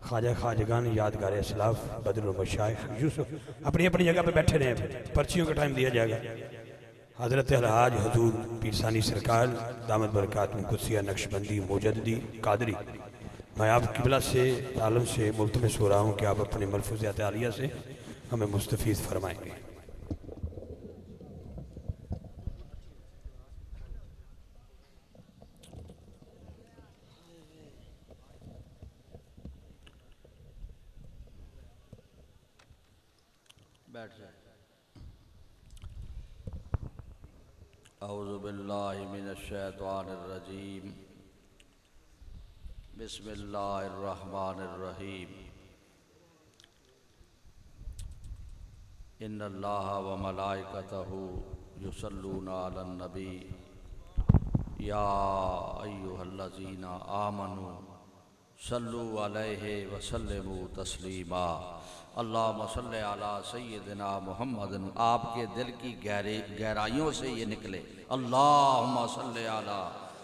ख्वाजा ख्वाजगान यादगार असलाफ बदरुल मशाइख यूसुफ अपनी अपनी जगह पे बैठे रहे। पर्चियों का टाइम दिया जाएगा। हज़रत अलहाज हजूर पीरसानी सरकार दामद बरकात कुदसिया नक्शबंदी मुजद्दी कादरी, मैं आप किबला से आलम से मुल्तमस हो रहा हूँ कि आप अपने मलफूज़ात आलिया से हमें मुस्तफ़ीज़ फरमाएंगे। बैठ जाए। औज़ु बिल्लाहि मिनश्शैतानिर्रजीम बिस्मिल्लाहिर्रहमानिर्रहीम। इन्नल्लाह व मलाइकतहु युसल्लूना अलन नबी या अय्युहल्लज़ीना आमनू सल्लु अलैहि व सल्लिमू तस्लीमा। अल्लाहुम्मा सल्लि अला सय्यिदिना मुहम्मदिन। आपके दिल की गहराइयों से ये निकले, अल्लाहुम्मा सल्लि अला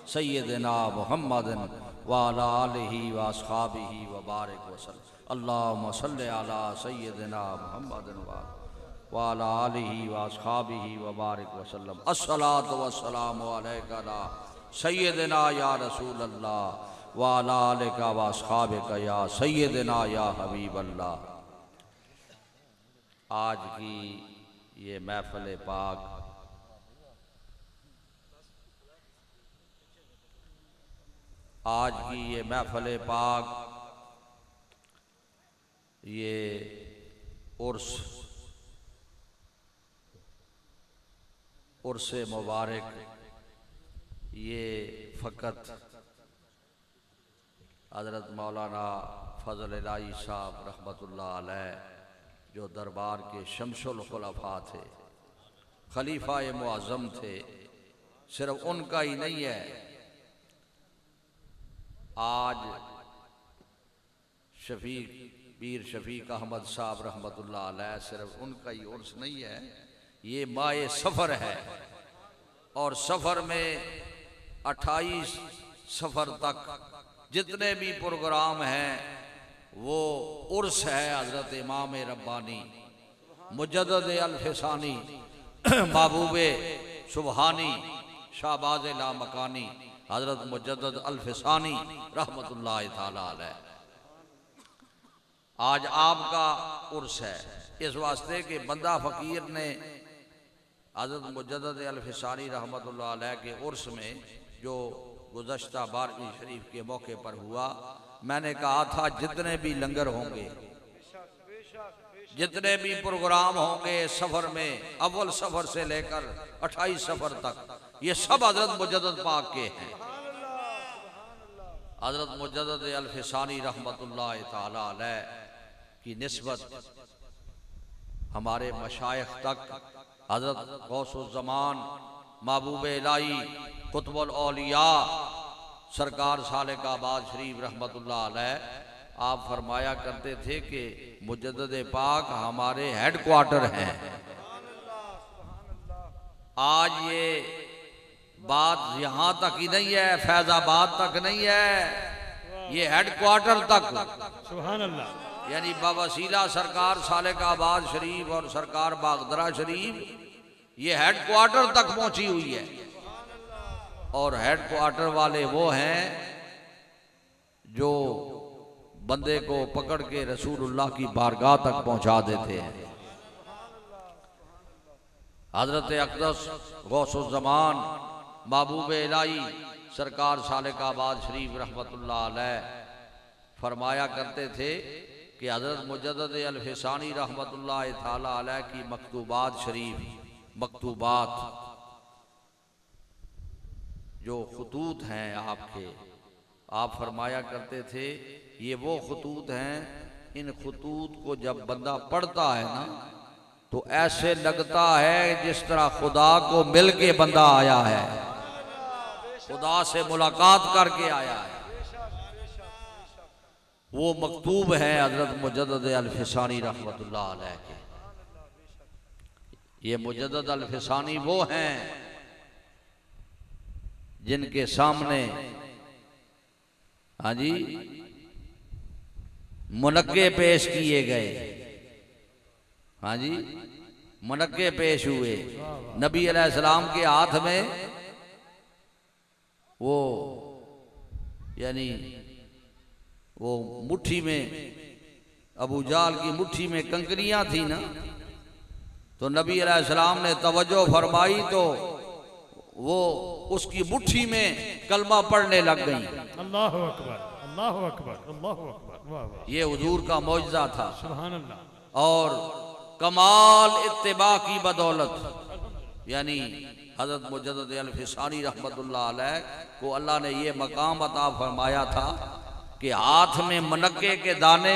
सय्यिदिना मुहम्मदिन व अला आलिहि व अस्हाबिहि व बारिक वसल्लम। अल्लाहुम्मा सल्लि अला सय्यिदिना मुहम्मदिन व अला आलिहि व अस्हाबिहि व बारिक वसल्लम। अस्सलातु वस्सलामु अलैका या सय्यिदिना या रसूल अल्लाह व अला आलिका व अस्हाबिका या सय्यिदिना या हबीबल्लाह। आज की ये महफिल पाक ये उर्स मुबारक ये फ़कत हज़रत मौलाना फ़ज़ल इलाही साहब रहमतुल्लाह अलैह जो दरबार के शमसुल खुलफा थे, खलीफा मुअज़्ज़म थे, सिर्फ उनका ही नहीं है। आज शफीक पीर शफीक अहमद साहब रहमतुल्लाह अलैह सिर्फ उनका ही उर्स नहीं है, ये माए सफ़र है। और सफ़र में 28 सफ़र तक जितने भी प्रोग्राम हैं वो उर्स है हज़रत इमाम रब्बानी मुजद्दिद अल-फ़िसानी महबूबे सुबहानी शाहबाज़ लामकानी हज़रत मुजद्दिद अल-फ़िसानी रहमतुल्लाह ताला अलैह। आज आपका उर्स है, इस वास्ते कि बंदा फ़कीर ने हज़रत मुजद्दिद अल-फ़िसानी रहमतुल्लाह अलैह के उर्स में जो गुज़श्ता 12वीं शरीफ के मौके पर हुआ, मैंने कहा था जितने भी लंगर होंगे, जितने भी प्रोग्राम होंगे सफ़र में, अव्वल सफ़र से लेकर 28 सफ़र तक, ये सब हज़रत मुजद्दिद पाक के हैं। हज़रत मुजद्दिद अल-फ़िसानी रहमतुल्लाह ताला अलैह की निस्बत हमारे मशाइख तक हज़रत गौसुज़्ज़मान महबूब इलाही कुतुबुल औलिया सरकार सालिकाबाद शरीफ रहमतुल्लाह अलैह आप फरमाया करते थे कि मुजद्दिद पाक हमारे हेड क्वार्टर हैं। आज ये बात यहाँ तक ही नहीं है, फैजाबाद तक नहीं है, ये हेड क्वार्टर तक सुभान अल्लाह, यानी बावसीला सरकार सालिकाबाद शरीफ और सरकार बागदरा शरीफ ये हेड क्वार्टर तक पहुंची हुई है। और हेड क्वार्टर वाले वो हैं जो बंदे को पकड़ के रसूलुल्लाह की बारगाह तक पहुंचा देते हैं। हजरत अक़दस गौसुज़्ज़मान महबूब इलाही सरकार सालिकाबाद शरीफ रहमतुल्लाह अलैह फरमाया करते थे कि हजरत मुजद्दिद अल-फ़िसानी रहमतुल्लाह ताला अलैह की मकतूबात शरीफ, मकतूबात जो खतूत हैं आपके, आप फरमाया करते थे ये वो खतूत हैं, इन खतूत को जब बंदा पढ़ता है ना तो ऐसे लगता है जिस तरह खुदा को मिल के बंदा आया है, खुदा से मुलाकात करके आया है। वो मकतूब है हजरत मुजद्दिद अल-फ़िसानी रहमतुल्लाह अलैह के। ये मुजद्दिद अल-फ़िसानी वो हैं जिनके सामने, हाँ जी, मुनक्के पेश किए गए। हाँ जी, मुनक्के पेश हुए। नबी अलैहिस्सलाम के हाथ में वो यानी वो मुट्ठी में, अबू जाल की मुट्ठी में कंकरियां थी ना, तो नबी अलैहिस्सलाम ने तवज्जो फरमाई तो वो उसकी मुट्ठी में कलमा पढ़ने लग गई। अल्लाहु अकबर, अल्लाहु अकबर, अल्लाहु अकबर, वाह वाह, ये हुजूर का मौजज़ा था। सुभान अल्लाह। और कमाल इत्तिबा की बदौलत यानी हज़रत मुजद्दिद अल-फिसानी रहमतुल्लाह अलैह को अल्लाह ने ये मकाम अता फरमाया था कि हाथ में मनक्के के दाने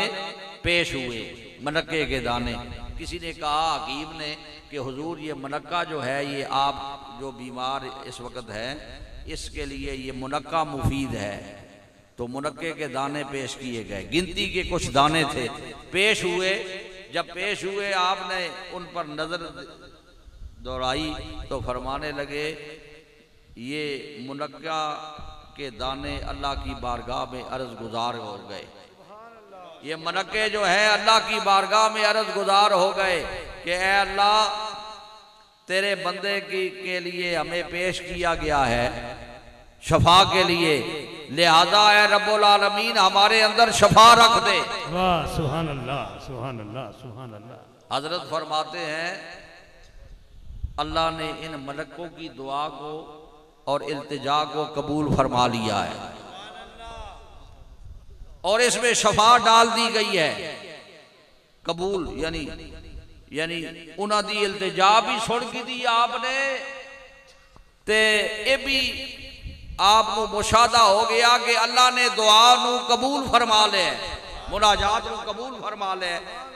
पेश हुए। मनक्के के दाने, किसी ने कहा हकीम ने कि हुजूर ये मनक्का जो है, ये आप जो बीमार इस वक्त है इसके लिए ये मुनक्का मुफीद है। तो मुनक्के के दाने पेश किए गए, गिनती के कुछ दाने थे, पेश हुए। जब पेश हुए आपने उन पर नजर दौड़ाई तो फरमाने लगे ये मुनक्का के दाने अल्लाह की बारगाह में अर्ज गुजार हो गए। ये मनक्के जो है अल्लाह की बारगाह में अर्ज गुजार हो गए कि ए अल्लाह तेरे बंदे के लिए हमें पेश किया गया है शफा के लिए, लिहाजा ए रब्बुल आलमीन हमारे अंदर शफा रख दे। वाह, सुभान अल्लाह, सुभान अल्लाह, सुभान अल्लाह। हजरत फरमाते हैं अल्लाह ने इन मलकों की दुआ को और इल्तिजा को कबूल फरमा लिया है और इसमें शफा डाल दी गई है। कबूल यानी उन्हों की इल्तिजा भी सुन की दी आपने, ते ये भी आपको मुशादा हो गया कि अल्लाह ने दुआ नू कबूल फरमा ले, मुनाजात नू कबूल फरमा ले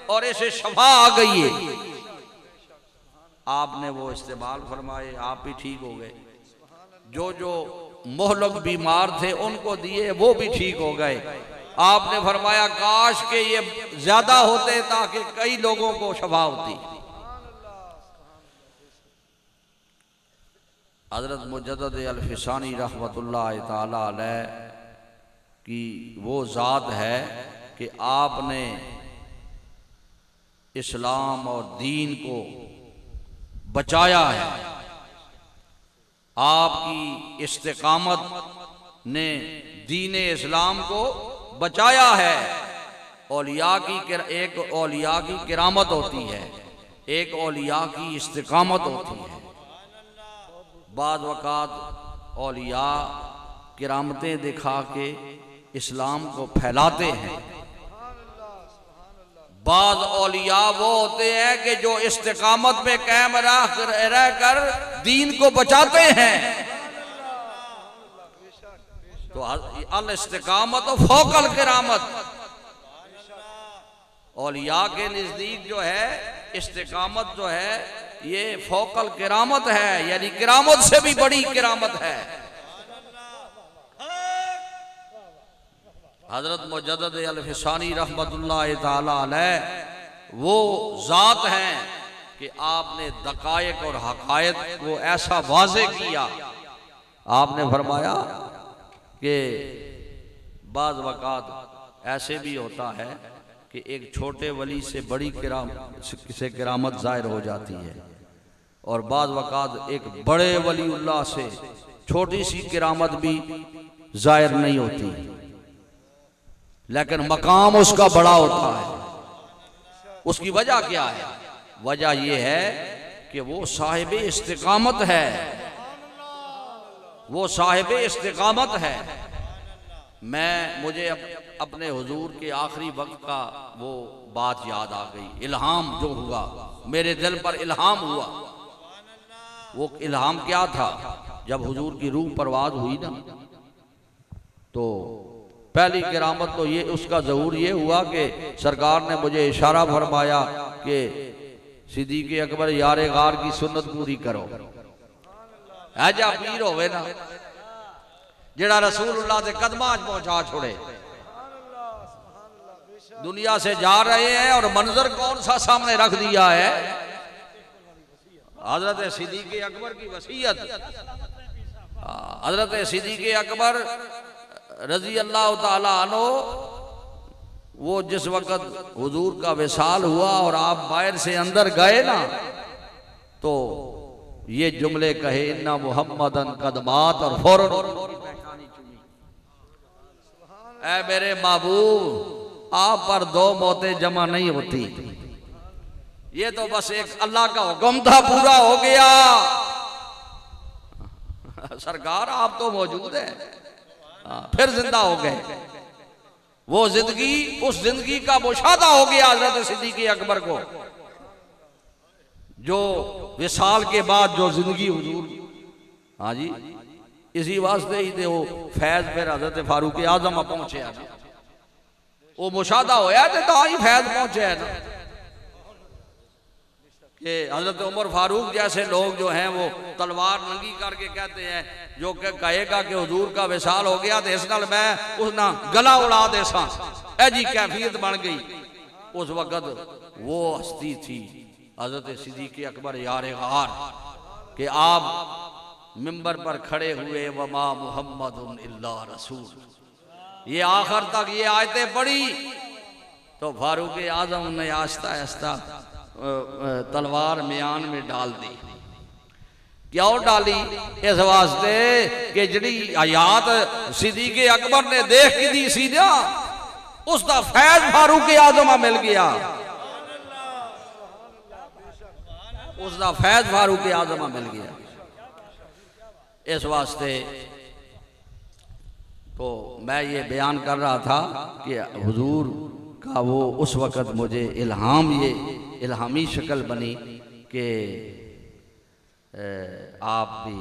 और इसे शफा आ गई है। आपने वो इस्तेमाल फरमाए, आप भी ठीक हो गए। जो जो मोहलक बीमार थे उनको दिए, वो भी ठीक हो गए। आपने फरमाया काश के ये ज्यादा होते ताकि कई लोगों को शफा होती। हजरत मुजद्दिद अल-फिसानी रहमतुल्लाह ताला अलैह की वो ज़ात है कि आपने इस्लाम और दीन को बचाया है। आपकी इस्तिकामत ने दीन इस्लाम को बचाया है। औलिया की एक औलिया की किरामत होती है, एक औलिया की इस्तिकामत होती है। बाद वक़ात औलिया किरामतें दिखा के इस्लाम को फैलाते हैं। बाद औलिया वो होते हैं कि जो इस्तिकामत पे कायम रह कर दीन को बचाते हैं। तो अल इस्तिकामत फौकल किरामत, औलिया के नजदीक जो है इस्तिकामत जो है ये फौकल किरामत है, यानी किरामत से भी बड़ी किरामत है। हजरत मुजद्दिद अल-फिसानी रहमतुल्लाह ताला अलैह वो ज़ात हैं कि आपने दकायक और हकायत को ऐसा वाज़े किया। आपने फरमाया कि बाज़ वक़ात ऐसे भी होता है कि एक छोटे वली से बड़ी किरामत ज़ाहिर हो जाती है और बाज़ वक़ात एक बड़े वलीउल्लाह से छोटी सी किरामत भी ज़ाहिर नहीं होती, लेकिन मकाम उसका बड़ा होता है। उसकी वजह क्या है? वजह यह है कि वो साहिब इस्तिकामत है, वो साहिब इस्तिकामत है। मुझे अपने हुजूर के आखिरी वक्त का वो बात याद आ गई। इल्हाम जो हुआ, मेरे दिल पर इल्हाम हुआ। वो इल्हाम क्या था? जब हुजूर की रूह परवाज हुई ना, तो पहली किरामत तो ये उसका ज़हूर ये हुआ कि सरकार ने मुझे इशारा फरमाया कि सिद्दीक़ अकबर यारे गार की सुन्नत पूरी करो। ऐजा पीर होवे ना जेड़ा रसूलुल्लाह के कदमां च पहुंचा छोड़े। दुनिया से जा रहे हैं और मंजर कौन सा सामने रख दिया है? हजरत सिद्दीक़ अकबर की वसीयत। हजरत सिद्दीक़ अकबर रजी अल्लाह ताला अन्हो वो जिस वक़्त हुजूर का विसाल हुआ और आप बाहर से अंदर गए ना, तो ये जुमले कहे इन्ना मुहम्मदन कदमात, और फौरन ऐ मेरे महबूब आप पर दो मौतें जमा नहीं होती। ये तो बस एक अल्लाह का हुक्म था, पूरा हो गया। सरकार आप तो मौजूद है, फिर जिंदा हो गए। वो जिंदगी, उस जिंदगी का मुशाहदा हो गया हजरत सिद्दीक़ अकबर को, जो विसाल के बाद जो जिंदगी हुजूर। हाँ जी, इसी वास्ते ही थे वो फैज फिर हजरत फारूक आजम पहुंचे। वो मुशाहदा होया तो ही फैज पहुंचे है ना, कि हजरत उमर फारूक जैसे लोग जो हैं वो तलवार नंगी करके कहते हैं, जो कहेगा कि हुजूर का विसाल हो गया तो इस नाल मैं उस ना गला उड़ा दे सा, ऐ जी कैफियत बन गई। उस वक़्त वो हस्ती थी हजरत सिद्दीक़ अकबर यार गार, कि आप मिंबर पर खड़े हुए, वमा मुहम्मदुन इल्ला रसूल, ये आखिर तक ये आयतें पढ़ी तो फारूक आजम ने आस्ता आस्ता तलवार म्यान में डाल दी। क्यों डाली? इस वास्ते कि जड़ी आयात सिद्दीक़ अकबर ने देख की दी सी ना, उसका फैज फारूक आजम मिल गया, उसका फैज फारूक आजम मिल गया। इस वास्ते तो मैं ये बयान कर रहा था कि हुजूर का वो उस वक़्त मुझे इल्हाम, ये इल्हामी शक्ल बनी कि आप भी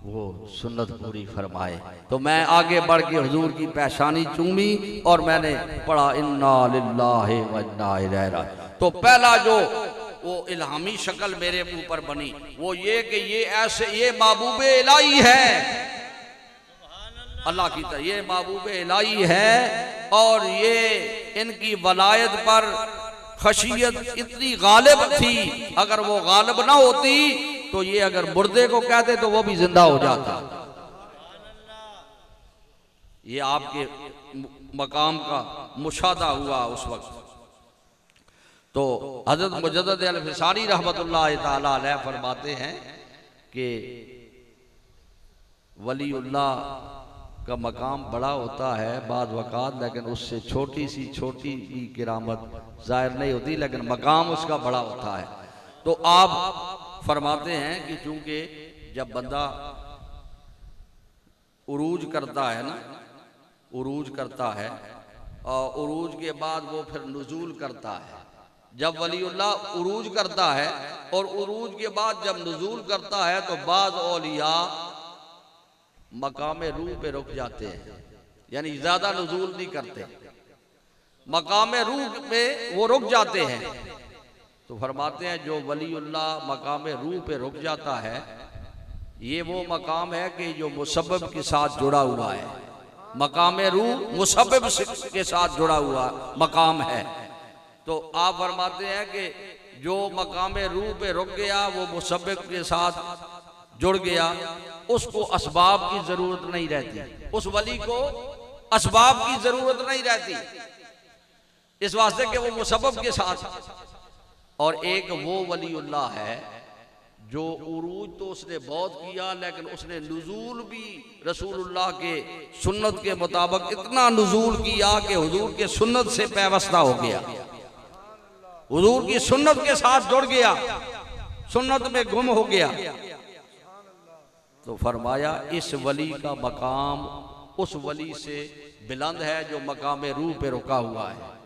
वो सुन्नत पूरी फरमाए। तो मैं आगे बढ़ के हुजूर की पेशानी चूमी और मैंने पढ़ा इन्ना लिल्लाहि व इन्ना इलैहि राजिऊन। तो पहला जो वो इल्हामी शक्ल मेरे ऊपर बनी वो ये कि ये ऐसे, ये महबूब इलाही है, अल्लाह की तरह ये महबूब इलाही है, और ये इनकी वलायत पर खशियत इतनी गालिब थी, अगर वो गालिब ना होती तो ये अगर मुर्दे को कहते तो वो भी जिंदा हो जाता। ये आपके मकाम का मुशाहदा हुआ उस वक्त। तो हजरत मुजद्दिद अल-फिसारी रहमतुल्लाह ताला अलैह फरमाते हैं कि वलीउल्लाह का मकाम बड़ा होता है बाज़ वक़ात, लेकिन उससे छोटी भी किरामत ज़ाहिर नहीं होती, लेकिन मकाम उसका बड़ा होता है। तो आप फरमाते हैं कि चूंकि जब बंदा उरूज करता है ना, उरूज करता है और उरूज के बाद वो फिर नुज़ूल करता है। जब वलीउल्लाह उरूज करता है और उरूज के बाद जब नुज़ूल करता है तो बाज़ औलिया मकाम रूह पे रुक जाते हैं, यानी ज़्यादा नुज़ूल नहीं करते, मकाम रूह पे वो रुक जाते हैं। तो फरमाते हैं जो वलीउल्लाह मकाम रूह पे रुक जाता है, ये वो मकाम है कि जो मुसब्बिब के साथ जुड़ा हुआ है। मकाम रूह मुसब्बिब के साथ जुड़ा हुआ मकाम है। तो आप फरमाते हैं कि जो मकाम रूह पे रुक गया वो मुसब्बिब के साथ जुड़ गया, उसको असबाब की जरूरत नहीं रहती, उस वली को असबाब की जरूरत नहीं रहती, इस वास्ते कि वो मुसब्बिब के साथ। और एक वो वलीउल्लाह है जो उरूज तो उसने बहुत किया, लेकिन उसने नुज़ूल भी रसूलुल्लाह के सुन्नत के मुताबिक इतना नुज़ूल किया कि हुजूर के सुन्नत से पैवस्ता हो गया, हुजूर की सुन्नत के साथ जुड़ गया, सुन्नत में गुम हो गया। तो फरमाया इस वली का मकाम उस वली से बुलंद है जो मकाम रूह पे रुका हुआ है।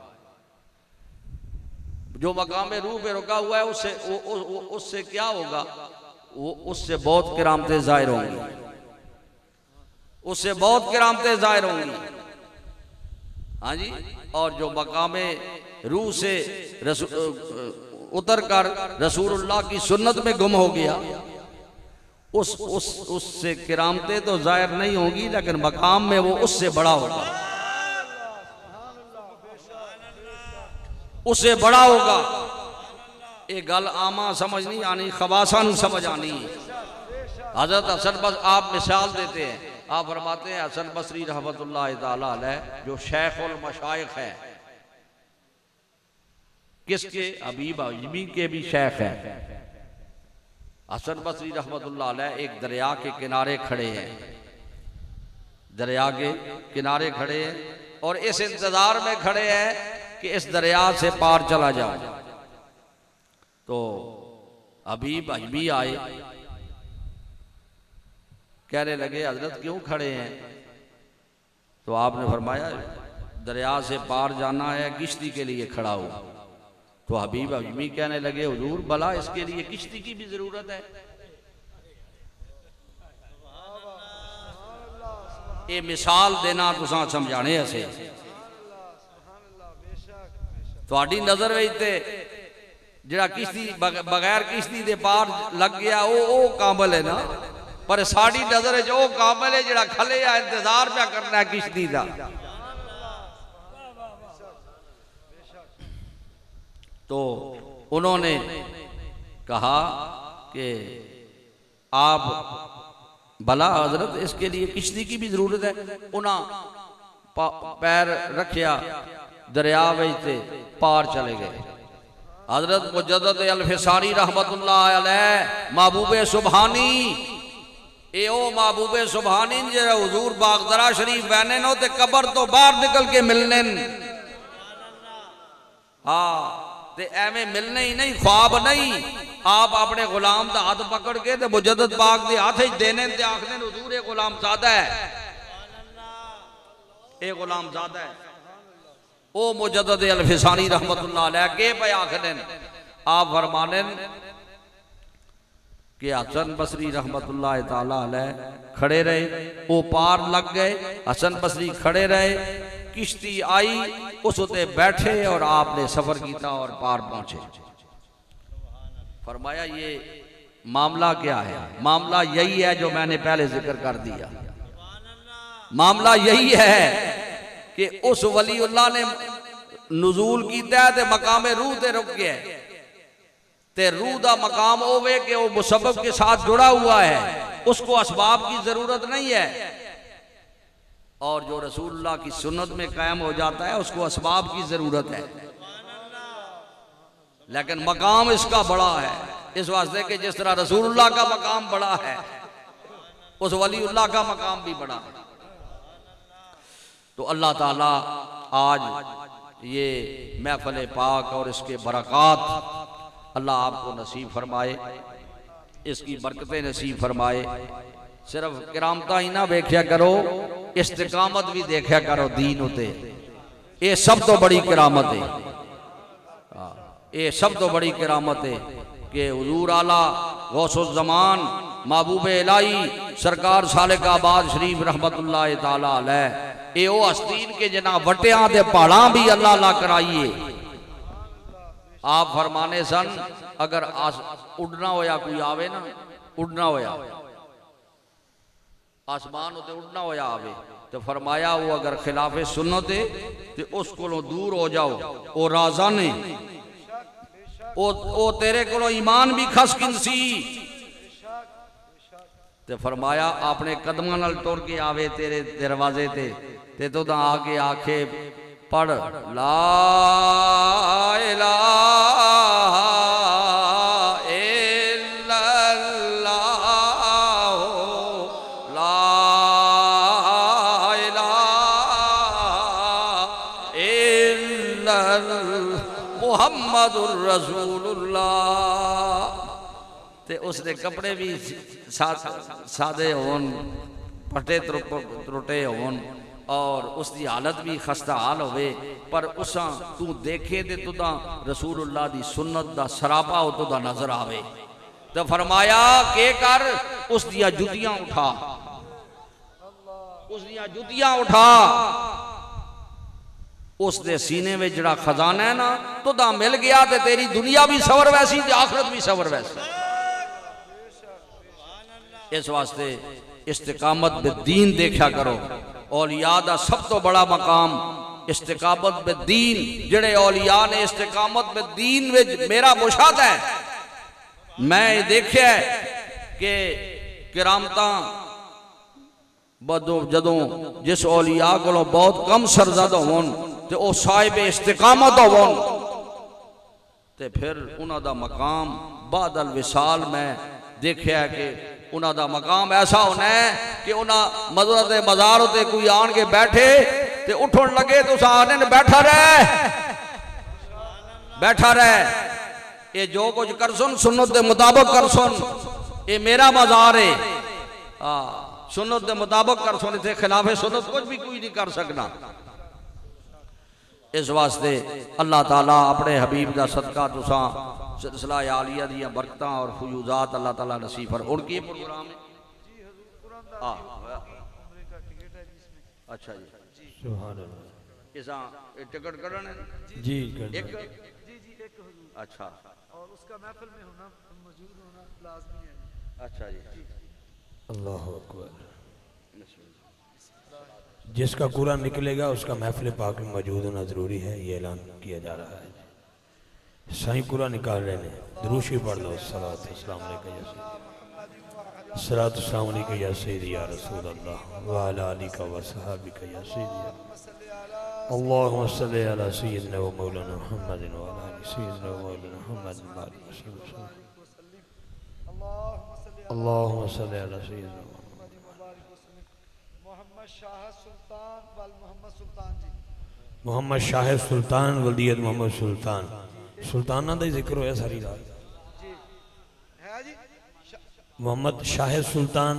जो मकाम रूह पे रुका हुआ है उससे क्या होगा, वो उससे बहुत किरामतें ज़ाहिर होंगी, उससे बहुत किरामतें ज़ाहिर होंगी। हाँ जी। और जो मकाम रूह से उतर कर रसूलुल्लाह की सुन्नत में गुम हो गया, उससे किरामतें तो जाहिर नहीं होगी, लेकिन मकाम में वो उससे बड़ा होगा, उससे बड़ा होगा। ये गल आमा समझ नहीं आनी, खबासा नहीं समझ आनी। हजरत हसन बस आप मिसाल देते हैं, आप फरमाते हैं हसन बसरी रहमतुल्लाह ताला अलैह जो शेखुल मशाइख है, किसके? हबीब अजमी के भी शेख हैं। हसन बसरी रहमतुल्लाह अलैह एक दरिया के किनारे खड़े हैं, दरिया के किनारे खड़े हैं और इस इंतजार में खड़े हैं कि इस दरिया से पार चला जाओ। तो हबीब अजमी आए, कहने लगे हजरत क्यों खड़े हैं? तो आपने फरमाया दरिया से पार जाना है, किश्ती के लिए खड़ा हूं। तो हबीब अजमी कहने लगे हुजूर भला इसके लिए किश्ती की भी जरूरत है? ये मिसाल देना तुसां समझाने असे तुहाडी नजर विच ते जिहड़ा किश्ती बगैर किश्ती दे पार लग गया वो काबिल है ना, पर साडी नजर विच वो काबिल है जिहड़ा खले आ इंतजार पिया करना है किश्ती दा। तो उन्होंने कहा कि आप भला हजरत इसके लिए किश्ती की भी जरूरत है। उन्हें पैर रखिया दरिया में पार चले गए। हजरत मुजद्दद अल-फिसानी रहमतुल्लाह अलैह महबूबे सुबहानी ए ओ महबूबे सुबहानी जे हुजूर बागदरा शरीफ बहने नो ते कबर तो बाहर निकल के मिलने। हाँ ते एवें मिलने ही नहीं, ख्वाब नहीं, आप अपने गुलाम का हाथ पकड़ के ते मुजद्दद पाक दे हाथ देने ते आखने हुजूर ये गुलाम ज़ादा है, ये गुलाम ज़ादा है। ओ मुजद्दद अल-फिसानी रहमतुल्लाह अलैह के पे आखने आप फरमाने कि हसन बसरी रहमतुल्लाह ताला अलैह खड़े रहे, वो पार लग गए, हसन बसरी खड़े रहे, किश्ती आई उस उते बैठे और आपने सफर किया और पार पहुंचे। फरमाया ये मामला क्या है? मामला यही है जो मैंने पहले जिक्र कर दिया। मामला यही है कि उस वलीउल्लाह ने नुजूल कीता ते मकाम रूह ते रुक गया ते रूह दा मकाम होवे कि वो मुसब्बब के साथ जुड़ा हुआ है, उसको असबाब की जरूरत नहीं है। और जो रसूलुल्लाह की सुन्नत में कायम हो जाता है उसको असबाब की जरूरत है, लेकिन मकाम इसका बड़ा है। इस वास्ते कि जिस तरह रसूलुल्लाह का मकाम बड़ा है उस वलीउल्लाह का मकाम भी बड़ा है। तो अल्लाह ताला आज ये महफिल पाक और इसके बरक़ात अल्लाह आपको नसीब फरमाए, इसकी बरकतें नसीब फरमाए। सिर्फ किरामता ही ना देखा करो, इस्तिकामत भी देखा करो दीन उते। ये सब तो बड़ी किरामत है, ये सब तो बड़ी किरामत है कि हुजूर आला गौसुल ज़मान महबूब इलाही सरकार सालिक आबाद शरीफ रहमतुल्लाह ताला अलैह ये वो हस्तीन के जना वटियां दे पहाड़ां भी अल्लाह ला कराइए। आप फरमाने सन अगर उड़ना होया कोई आवे ना, उड़ना होया आसमान उते उड़ना होया आवे तो फरमाया वो अगर खिलाफे सुन्नत है तो उसको दूर हो जाओ, वो राजा ने ओ तेरे को ईमान भी खस किनसी। ते फरमाया अपने कदमां नाल टुर के आवे तेरे दरवाजे ते तो आके आखे पढ़ ला इलाहा मुहम्मदुर रसूलुल्लाह। ते उसके कपड़े भी सादे होन, फटे त्रुटे होन और उसकी हालत भी खस्ता हाल होवे, पर उसा तू देखे ते तुदा रसूलुल्लाह दी सुन्नत दा सरापा हो तुदा नजर आवे। तो फरमाया के कर उस दिया जुतियां उठा, उस दिया जुतियां उठा, उसके सीने में जड़ा खजाना है ना तुदा मिल गया तो तेरी दुनिया भी सवर वैसी आखिरत भी सवर वैसी। इस वास्ते इस्तिकामत बे दीन देखा करो। औलिया दा सब तो बड़ा मकाम इस्तिकामत बे दीन, जड़े औलिया ने इस्तिकामत बे दीन में मेरा मुशाहदा है, मैं देखा कि किरामता जदों जिस औलिया को बहुत कम सरजद होन तो वह साहिब इस्तिकामत होन तो फिर उन्हों का मकाम बादल विसाल मैं देखा कि उन्हों का मकाम ऐसा होना है कि उन्होंने मदद के मज़ार उत्ते कोई आन के बैठे तो उठन लगे तो आने बैठा रह ये जो कुछ कर सुन सुन्नत के मुताबिक कर सुन, ये मेरा मज़ार है। सुन्नत के मुताबिक कर सुन, इतने खिलाफे सुन्नत कुछ भी कोई नहीं कर सकना। इस वास्ते अल्लाह ताला अपने हबीब का सदका तुसा सिलसिला आलिया दी बरकतां और फयूजात अल्लाह ताला नसीब पर। और की प्रोग्राम है? अच्छा जी, सुभान अल्लाह। इसा टिकट करने जी एक अच्छा, और उसका महफिल में होना मौजूद होना लाजमी है। अच्छा जी, अल्लाह अकबर। जिसका कुरान निकलेगा उसका महफिल पाक में मौजूद होना ज़रूरी है, ये ऐलान किया जा रहा है। साईं कुरान निकाल रहे हैं, दुरूशी पढ़ लो। सलात अस्सलाम अलैका या सय्यदी या रसूल अल्लाह व अला आलिका व सहाबिका या सय्यदी। अल्लाहुम्मा सल्लि अला सय्यिदिना व मौलाना मुहम्मदिन व अला आलि सय्यिदिना व मौलाना मुहम्मदिन व अला अल्लाहुम्मा सल्लि अला सय्यिदिना मोहम्मद शाह सुल्तान वल मोहम्मद सुल्तान जी। मोहम्मद शाह सुल्तान वल्दियत मोहम्मद सुल्तान। सुल्ताना का जिक्र होया सारी रात। जी है जी। मोहम्मद शाह सुल्तान।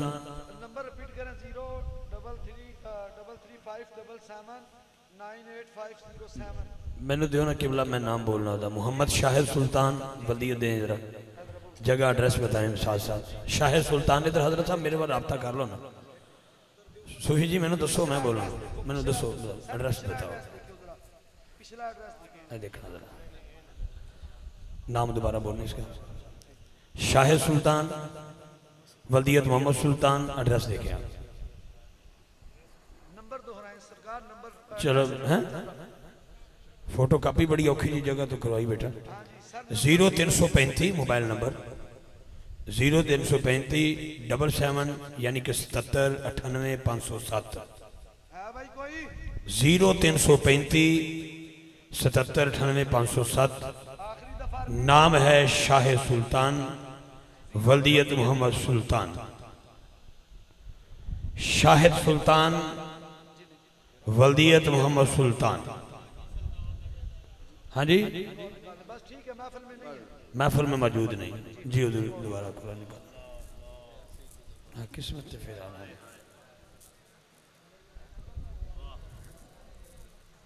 नंबर रिपीट करें 03377798507। मैंने दियो ना किबला, मैं नाम बोलना था। मोहम्मद शाह सुल्तान वल्दियत दे जरा जगह एड्रेस बताएं साथ साथ। शाह सुल्तान इधर हजरत साहब मेरे बार रब्ता कर लो ना। सूफी जी मैंने दसो, मैं बोलूँ, मैंने दसो एड्रेस बताओ। पिछला एड्रेस देखें। देखना जरा, नाम दोबारा बोलने इसका। शाह सुल्तान वल्दियत मोहम्मद सुल्तान, एड्रेस देखें आप। नंबर दोहराएं सरकार, नंबर चलो हैं, फोटो कापी बड़ी औखी जी जगह तो करवाई बेटा। 0335 मोबाइल नंबर 0335 यानी कि 77 98 507। है भाई कोई? 0335 77 98 507। आखिरी दफा नाम है शाह सुल्तान वल्दियत मोहम्मद सुल्तान। शाहिद सुल्तान वल्दियत मोहम्मद सुल्तान। हाँ जी, बस ठीक है, महफिल में नहीं है। महफिल में मौजूद नहीं जी। उधर दोबारा कुरान निकाल। हाँ, किस्मत से फिर आना है।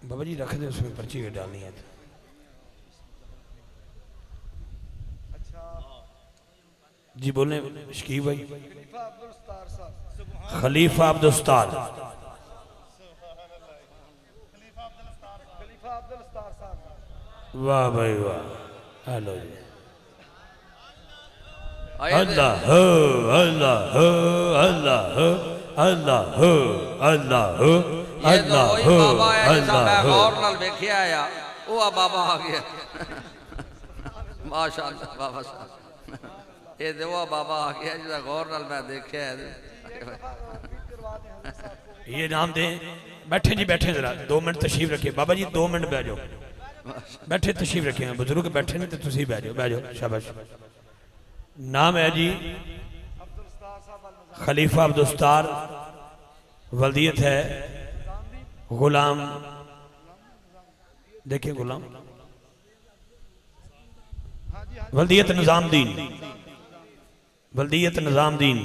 बाबा जी रख दे, उसमें पर्ची डालनी है। अच्छा, जी बोले शकीब भाई। खलीफा अब्दुल सत्तार साहब। खलीफा अब्दुल सत्तार। खलीफा अब्दुल सत्तार साहब। वाह भाई वाह। हेलो जी। आए अल्लाह हो अल्लाह हो अल्लाह हो अल्लाह हो अल्लाह हो ये तो अल्लाह वही हो बाबा है जिसा मैं अल्लाह हो। गौर नाल वेखिया आया, वो आ बाबा आ गया। माशाअल्लाह बाबा साहब, ये तो वो बाबा आ गया जिसा गौर नाल मैं देखा है। ये नाम दें। बैठे जी बैठे, जरा 2 मिनट तशरीफ रखिए। बाबा जी 2 मिनट बैठ जाओ, बैठे तशरीफ रखिए। बुजुर्ग बैठे नहीं तो तुम बैठ जाओ, शाबाश। नाम है जी खलीफा अब्दुल सत्तार, वल्दियत है गुलाम। देखिए गुलाम, वल्दियत निज़ामुद्दीन, वल्दियत निज़ामुद्दीन।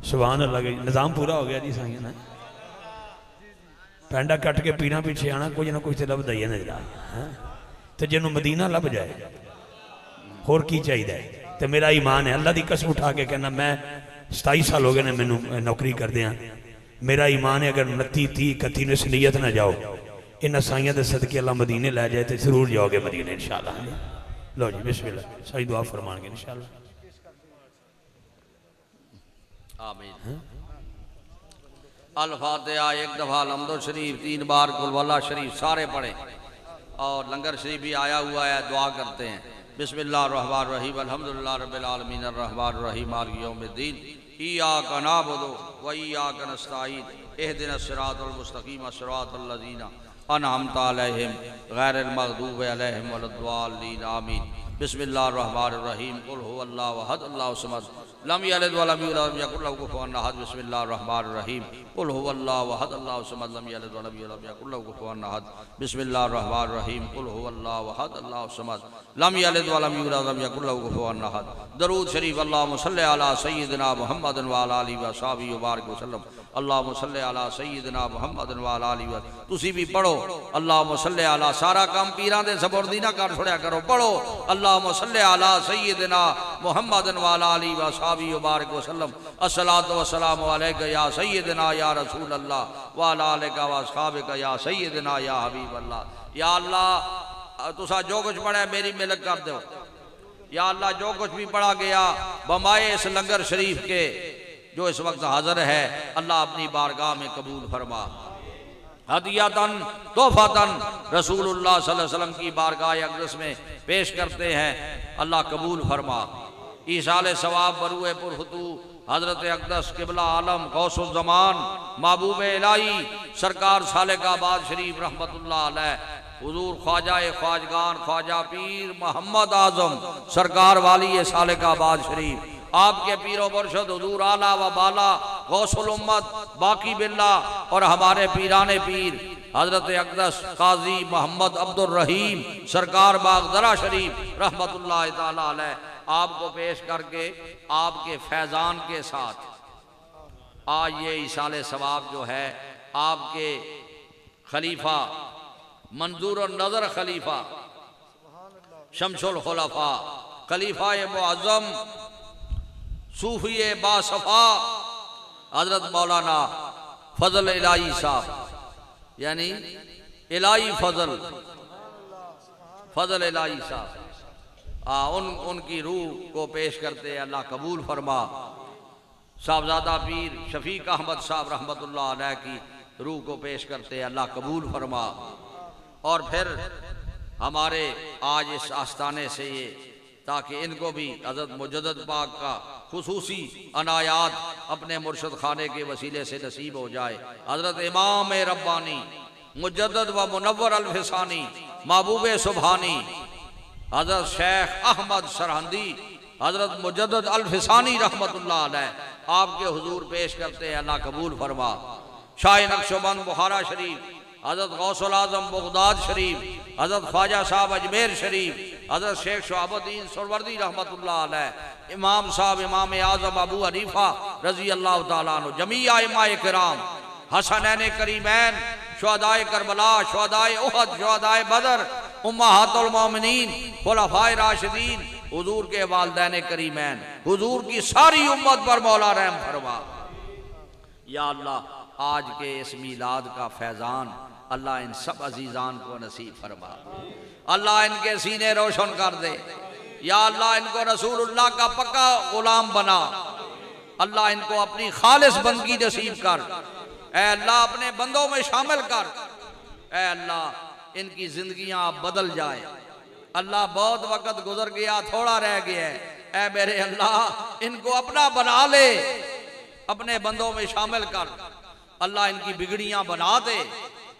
सुभान अल्लाह। निज़ाम पूरा हो गया जी साईं ना। पैंडा कट के पीना पीछे आना, कुछ ना कुछ तो लभदा ही है नजर। तो जिन्हों मदीना लभ जाए होर की चाहिए। तो मेरा ईमान है, अल्लाह की कसम उठा के कहना, मैं 27 साल हो गए ने मैनू नौकरी करदे। मेरा ईमान है अगर 29 30 31 में सनीयत ना जाओ, इन साइयां के सदके अल्लाह मदीने लै जाए तो जरूर जाओगे मदीने इंशाअल्लाह। लो जी बिस्मिल्लाह, सही दुआ फरमाएंगे इंशाअल्लाह। आमीन। अल फातिहा एक दफ़ा अलहम्दुल शरीफ 3 बार कुलवल्लाह शरीफ सारे पढ़े। और लंगर शरीफ भी आया हुआ है, दुआ करते हैं। बिस्मिल्लाहिर्रहमानिर्रहीम अल्हम्दुलिल्लाहि रब्बिल आलमीन अर्रहमानिर्रहीम मालिकि यौमिद्दीन इय्याका नअबुदु व इय्याका नस्तईन इहदिनस सिरातल मुस्तकीम सिरातल लज़ीना अनअमत अलैहिम गैरिल मग़दूबि अलैहिम वलद्दाल्लीन आमीन। बिस्मिल्लाहिर रहमानिर रहीम। कुल हुवल्लाहु अहद अल्लाहु समद लम यलिद वलम यूलद वलम यकुल लहू कुफुवन अहद। बिस्मिल्लाहिर रहमानिर रहीम। कुल हुवल्लाहु अहद अल्लाहु समद लम यलिद वलम यूलद वलम यकुल लहू कुफुवन अहद। बिस्मिल्लाहिर रहमानिर रहीम। कुल हुवल्लाहु अहद अल्लाहु समद लम यलिद वलम यूलद वलम यकुल लहू कुफुवन अहद। दरूद शरीफ। अल्लाहुम्मा सल्लि अला सय्यिदिना मुहम्मदिन व अला आलिहि व अस्हाबिहि व बारिक वसल्लम। अल्लाहुम्मा सल्लि अला सय्यिदिना मुहम्मदिन व अला आलिहि व। तुसी भी पढ़ो अल्लाहुम्मा सल्लि अला। सारा काम पीरां दे सबुर्दी ना कर छोड़िया करो, पढ़ो अल्लाहुम्मा सल्लि अला सय्यिदिना मुहम्मदिन व अला आलिहि व अस्हाबिहि व बारिक वसल्लम। अस्सलातु वस्सलामु अलैका या सय्यिदिना या रसूल अल्लाह व अला आलिका व अस्हाबिका या सय्यिदिना या हबीब अल्लाह। या अल्लाह तुसा जो कुछ पढ़ा मेरी मिलक कर दो। या अल्लाह जो कुछ भी पढ़ा गया बमाए इस लंगर शरीफ के जो इस वक्त हाजिर है, अल्लाह अपनी बारगाह में कबूल फरमा। हदियतन तोहफतन रसूलुल्लाह सल्लल्लाहु अलैहि वसल्लम की बारगाह अक़दस में पेश करते हैं, अल्लाह कबूल फरमा। ईसाले सवाब बरुए पुरफतू हजरत अक़दस किबला आलम गौसुल ज़मान महबूब इलाही सरकार सालेकाबाद शरीफ रहमतुल्लाह अलैह हुजूर ख्वाजा ख्वाजगान ख्वाजा पीर मोहम्मद आजम सरकार वाली सालेकाबाद शरीफ, आपके पीरो मुर्शद हुजूर आला व बाला गौसुल उम्मत बाकी बिल्ला और हमारे पीराने पीर हजरत अक़दस काजी मोहम्मद अब्दुर रहीम सरकार बागदरा शरीफ रहमतुल्लाह ताला अलैह आपको पेश करके आपके फैज़ान के साथ आज ये इसाले सवाब जो है आपके खलीफा मंजूर नज़र खलीफा शमसुल खुलफा खलीफा मुअज़्ज़म सूफी बासफ़ा हजरत मौलाना फजल इलाही साहब यानी इलाही फजल इलाही साहब उनकी रूह को पेश करते अल्लाह कबूल फरमा। साहबजादा पीर शफीक अहमद साहब रहमतुल्लाह अलैह की रूह को पेश करते अल्लाह कबूल फरमा। और फिर हमारे आज इस आस्थाने से ये ताकि इनको भी हज़रत मुजद्दद पाक का खुसूसी अनायात अपने मुर्शद खाने के वसीले से नसीब हो जाए। हज़रत इमाम रब्बानी मुजद्दद व मुनव्वर अल-फिसानी महबूब सुबहानी हज़रत शेख अहमद सरहंदी हज़रत मुजद्दद अल-फिसानी रहमतुल्लाह अलैह आपके हुजूर पेश करते हैं, अल्लाह कबूल फरमा। शाह नक्शबंद बुखारा शरीफ हज़रत गौसुल आज़म बगदाद शरीफ हज़रत ख्वाजा साहब अजमेर शरीफ हज़रत शेख शहाबुद्दीन सुरवर्दी रहमतुल्लाह अलैह इमाम साहब इमाम आज़म अबू हनीफा रज़ी अल्लाह ताला अन्हु जमीआ इमाए किराम हसनैन करीमैन शुहदाए करबला शुहदाए उहद शुहदाए बदर उम्महातुल मोमिनीन खुलफाए राशिदीन हुजूर के वालिदैन करीमैन हुजूर की सारी उम्मत पर मौला रहम फरमा। या अल्लाह आज के इस मीलाद का फैज़ान अल्लाह इन सब अजीज़ान को नसीब फरमा। अल्लाह इनके सीने रोशन कर दे। या अल्लाह इनको रसूलुल्लाह का पक्का गुलाम बना। अल्लाह इनको अपनी खालिस बंदगी नसीब कर। ऐ अल्लाह अपने बंदों में शामिल कर। ऐ अल्लाह इनकी जिंदगियां अब बदल जाए। अल्लाह बहुत वक्त गुजर गया, थोड़ा रह गया है। ऐ मेरे अल्लाह इनको अपना बना ले, अपने बंदों में शामिल कर। अल्लाह इनकी बिगड़ियां बना दे।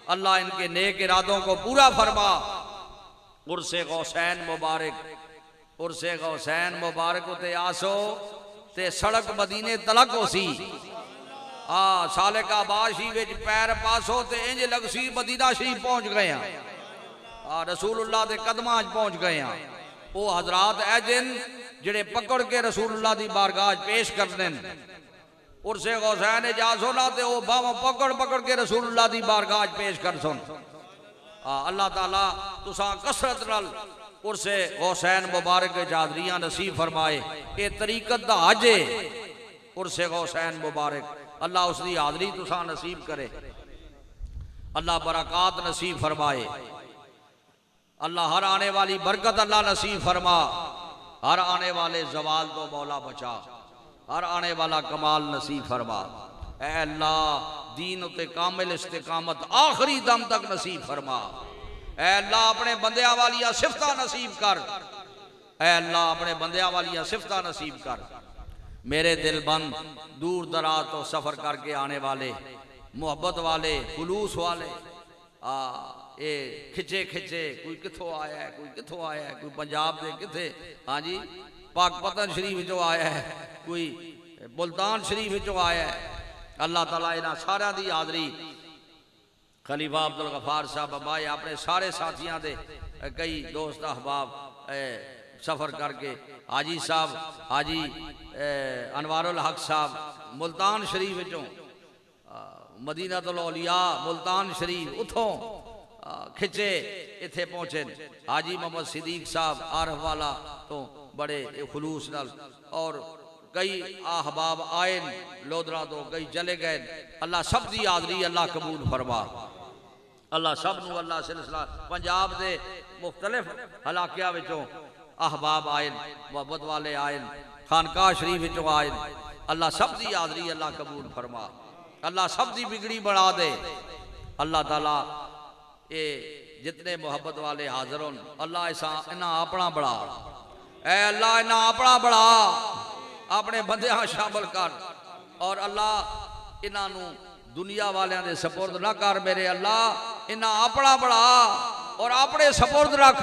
अल्लाह इनके नेक इरादों को पूरा फरमा। उर्से गौसैन मुबारक उर्से गौसैन मुबारक उते आसो ते सड़क मदीने तलक होसी। हाँ सालेकाबाद शरीफ पैर पासो ते इंज लगसी मदीना शरीफ पहुंच गए हैं। रसूलुल्लाह के कदमां पहुंच गए हैं। वो हजरात ऐ जिन जिहड़े पकड़ के रसूलुल्लाह की बारगाह पेश करते हैं। उर्से गौसैन जासोला ते वो बाहों पकड़ पकड़ के रसूलुल्लाह की बारगाह पेश कर सुन। अल्लाह ताला तुसा कसरत नाल उर्से गौसैन मुबारक जादरियां नसीब फरमाए। ये तरीकत दा हज है उर्से गौसैन मुबारक। अल्लाह उसकी हाजरी तुसा नसीब करे। अल्लाह बरक़ात नसीब फरमाए। अल्लाह हर आने वाली बरकत अल्लाह नसीब फरमा। हर आने वाले जवाल तो मौला बचा। हर आने वाला कमाल नसीब फरमा। ऐ अल्लाह दीन उते कामिल इस्तिकामत आखिरी दम तक नसीब फरमा। ऐ अल्लाह अपने बंदियां वालिया सिफता नसीब कर। ऐ अल्लाह अपने बंदियां वालिया सिफता नसीब कर। मेरे दिल बंद दूर दराज तो सफर करके आने वाले मोहब्बत वाले खुलूस वाले ये खिचे खिचे कोई कितों आया है, कोई कितों आया है, कोई पंजाब के किथे, हाँ जी पाकपतन शरीफ चो आया है, कोई मुल्तान शरीफ चो आया है। अल्लाह ताला इन्हां सारियां दी हाज़री खलीफा अब्दुल गफार साहब अब्बाई अपने सारे साथियों के कई दोस्त अहबाब सफ़र करके हाजी साहब हाजी अनवारुल हक साहब मुल्तान शरीफ चों मदीनातुल औलिया मुल्तान शरीफ उतों खिचे इत्थे पहुँचे। हाजी मोहम्मद सिद्दीक साहब आरफ वाला तो बड़े खुलूस नाल और कई अहबाब आए लोधरा तो कई चले गए। अल्लाह सब दी हाज़री अल्लाह कबूल फरमा। अल्लाह सब नू अल्लाह सिलसिला पंजाब के मुख्तलिफ इलाकिया विचों अहबाब आए, मोहब्बत वाले आए, खानकाह शरीफ विचों आए। अल्लाह सब दी हाज़री अल्लाह कबूल फरमा। अल्लाह सब दी बिगड़ी बढ़ा दे। अल्लाह ताला ये जितने मोहब्बत वाले हाजिर होन अल्लाह ऐसा इन्हां अपना बढ़ा, ऐ अल्लाह इन्हां अपना बढ़ा, अपने बंदियां शामिल कर और अल्लाह इन्हां नू दुनिया वालियां दे सपुर्द ना कर मेरे अल्लाह, इन्हां अपना बढ़ा और अपने सपुर्द रख।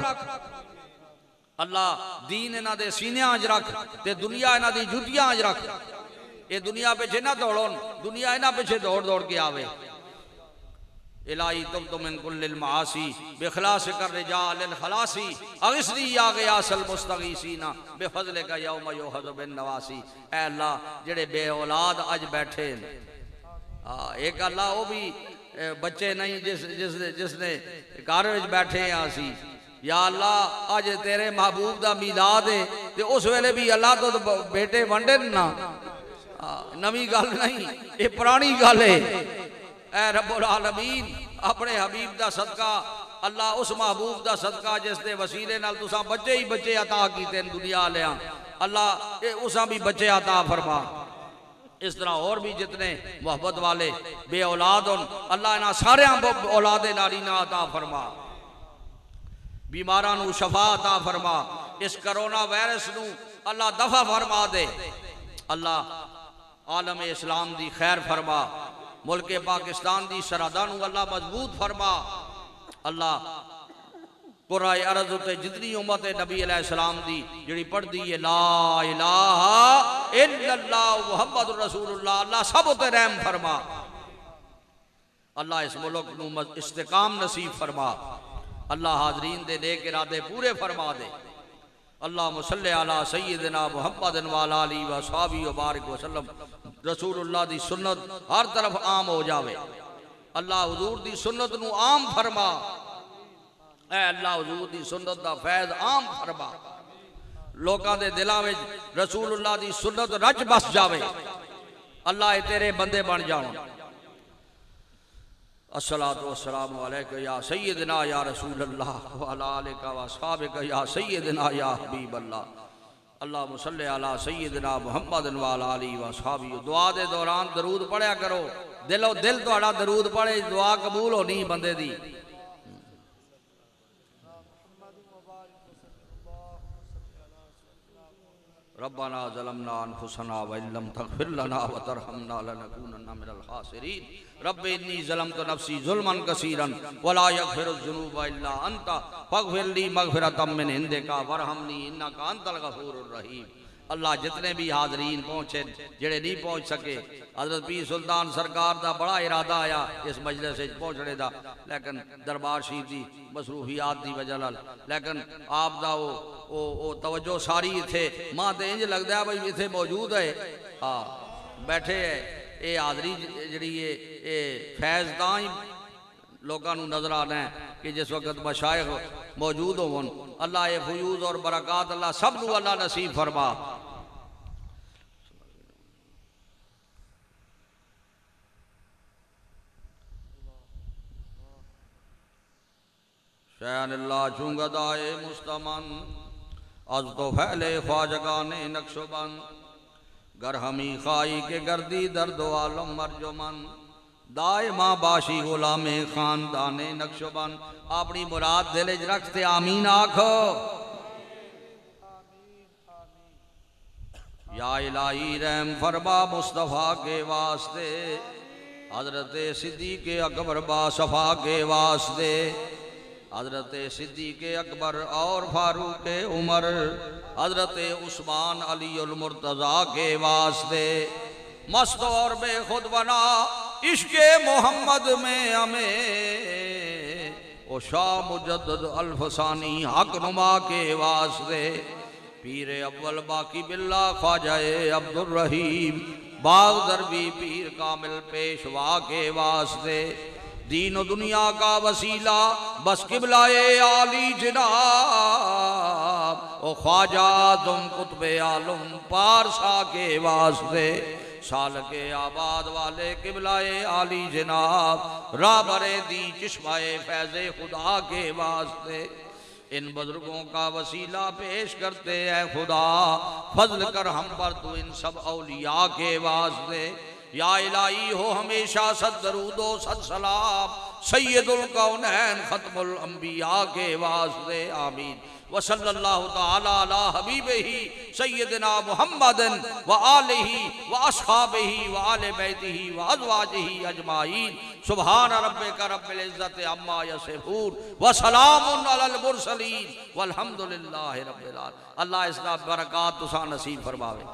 अल्लाह दीन इन्हां दे सीनियां च रख ते दुनिया इन्हां दी जुटियां च रख। ये दुनिया पिछे ना दौड़न, दुनिया इन्हां पिछे दौड़ दौड़ के आवे। इलाही तुम तो मिन कुल्लिल मासी बेखलास कर रिजाल खलासी अगिसनी या गयासल मुस्तगीसीना बेफजले का यौम युहज़ बिन नवासी। ऐ अल्लाह जेड़े बे औलाद अज बैठे एक अल्लाह वो भी बच्चे नहीं जिसने घर में बैठे हैं असी, या अल्लाह अज तेरे महबूब का मीलाद है ते उस वेले भी अल्लाह तो बेटे वंडे ना, नवी गल नहीं ये पुरानी गल है। ऐ रब्बुल आलमीन अपने हबीब का सदका अल्लाह उस महबूब का सदका जिसके वसीले नाल तुसां बच्चे ही बच्चे अता कीते दुनिया लिया, अल्लाह ये उसा भी बच्चे अता फरमा। इस तरह और भी जितने मोहब्बत वाले बे औलाद होन अल्लाह इन्हां सारे औलादे नारीना अता फरमा। बीमारां नू शफा अता फरमा। इस करोना वायरस नू अल्लाह दफा फरमा दे। अल्लाह आलम इस्लाम दी खैर फरमा। मुल्क पाकिस्तान दी सरहदां नू अल्लाह मजबूत फरमा। अल्लाह कुराए अर्ज़ उत्ते जितनी उम्मत है नबी अलैहिस्सलाम दी जिहड़ी पढ़दी है ला इलाहा इल्लल्लाह मुहम्मदुर रसूलुल्लाह, अल्लाह सब उत्ते रहम फरमा। अल्लाह इस मुल्क नू इस्तिकाम नसीब फरमा। अल्लाह हाज़रीन दे नेक इरादे पूरे फरमा दे। अल्लाह मुसल्ले अला सय्यिदना मुहम्मदिन व अला आलिहि व अस्हाबिहि व बारिक वसल्लम। रसूलुल्लाह दी सुन्नत हर तरफ आम हो जावे। अल्लाह हुजूर दी सुन्नत नू आम फरमा। ऐ अल्लाह हुजूर दी सुन्नत दा फैज़ आम फरमा। लोकां दे दिलां विच रसूलुल्लाह दी सुन्नत रच बस जावे। अल्लाह ये तेरे बंदे बन जाओ। अस्सलातु वस्सलामु अलैका या सय्यदना या रसूलल्लाह व अला आलिका व अस्हाबिका या सय्यदना या हबीबल्लाह। अल्लाहुम्मा सल्लि अला सय्यदना मुहम्मदिन व अला आलिहि व अस्हाबिही। दुआ दे दौरान दरूद पढ़या करो। दिलो दिल तुहाडा दरूद पढ़े दुआ कबूल होनी बंदे दी। रब्बना ज़लमना अनफुसना व इल्लम तग़फिर लना व तरहमना लनकूनन्ना मिनल खासिरीन। रब्बि इन्नी ज़लमतु नफ्सी ज़ुल्मन कसीरन व ला यग़फिरुज़्ज़ुनूबा इल्ला अंता फ़ग़फ़िर ली मग़फ़िरतम मिन इंदिका वरहमनी इन्नका अंतल गफ़ूरुर रहीम। अल्लाह जितने भी हाज़रीन पहुँचे जेड़े नहीं पहुँच सके, हज़रत पीर सुल्तान सरकार का बड़ा इरादा आया इस मजलिस पहुँचने का, लेकिन दरबार शरीफ की मसरूफियात की वजह नाल, लेकिन आप दा वो तवज्जो सारी इत्थे मां तो इंज लगता है भाई इत्थे मौजूद है। हाँ बैठे है ये हाज़री जी ये फैज़ तां ही लोगों को नजर आना है कि जिस वक्त मशाइख मौजूद होवन। अल्लाह ये फयूज़ और बरक़ात अल्लाह सब नू अल्लाह नसीब फरमा। शैन अल्लाह चुंगदाए मुस्तमन अज तो फैले ख्वाजगाने नक्शबन गर हमी खाई के गर्दी दर्द आलम मरजुमन दाए माँ बाशी गुलामे खानदाने नक्शबन। अपनी मुराद दिल च रखते आमीन आखो। या इलाही रहम फरमा मुस्तफ़ा के वास्ते हजरत सिद्दीक़ अकबर बासफा के वास्ते, हजरत सिद्दीक़ अकबर और फारूक उमर, हजरत उस्मान अली उल मुर्तज़ा के वास्ते मस्त और बेखुद बना इश्क़ मोहम्मद में हमें ओ शाह मुजद्दद अल्फसानी हक नुमा के वास्ते, पीर अव्वल बाकी बिल्ला ख्वाजाए अब्दुर रहीम बाग दरबी पीर कामिल पेशवा के वास्ते, दीन और दुनिया का वसीला बस किबलाए आली जनाब ओ ख्वाजा तुम कुतबे आलम पारसा के वास्ते, साल के आबाद वाले किबलाए आली जनाब राबरे दी चिश्माए फैज़े खुदा के वास्ते, इन बुजुर्गों का वसीला पेश करते हैं खुदा, फजल कर हम पर तू इन सब औलिया के वास्ते, या इलाही हो हमेशा सद दरूदो सद सलाम सैयदुल कौनैन खत्मुल अंबिया के वास्ते, आमीन। व सल्लल्लाहु तआला अला हबीबिही सय्यदना मुहम्मदिन व आलिही व अस्हाबिही व आले बैतिही व अज़वाजिही अजमाइन। सुभान रब्बिका रब्बिल इज्जति अम्मा यसिफून व सलामुन अलल मुरसलीन वल्हम्दुलिल्लाहि रब्बिल आलमीन। अल्लाह इसका बरक़ात तुसा नसीब फरमावे।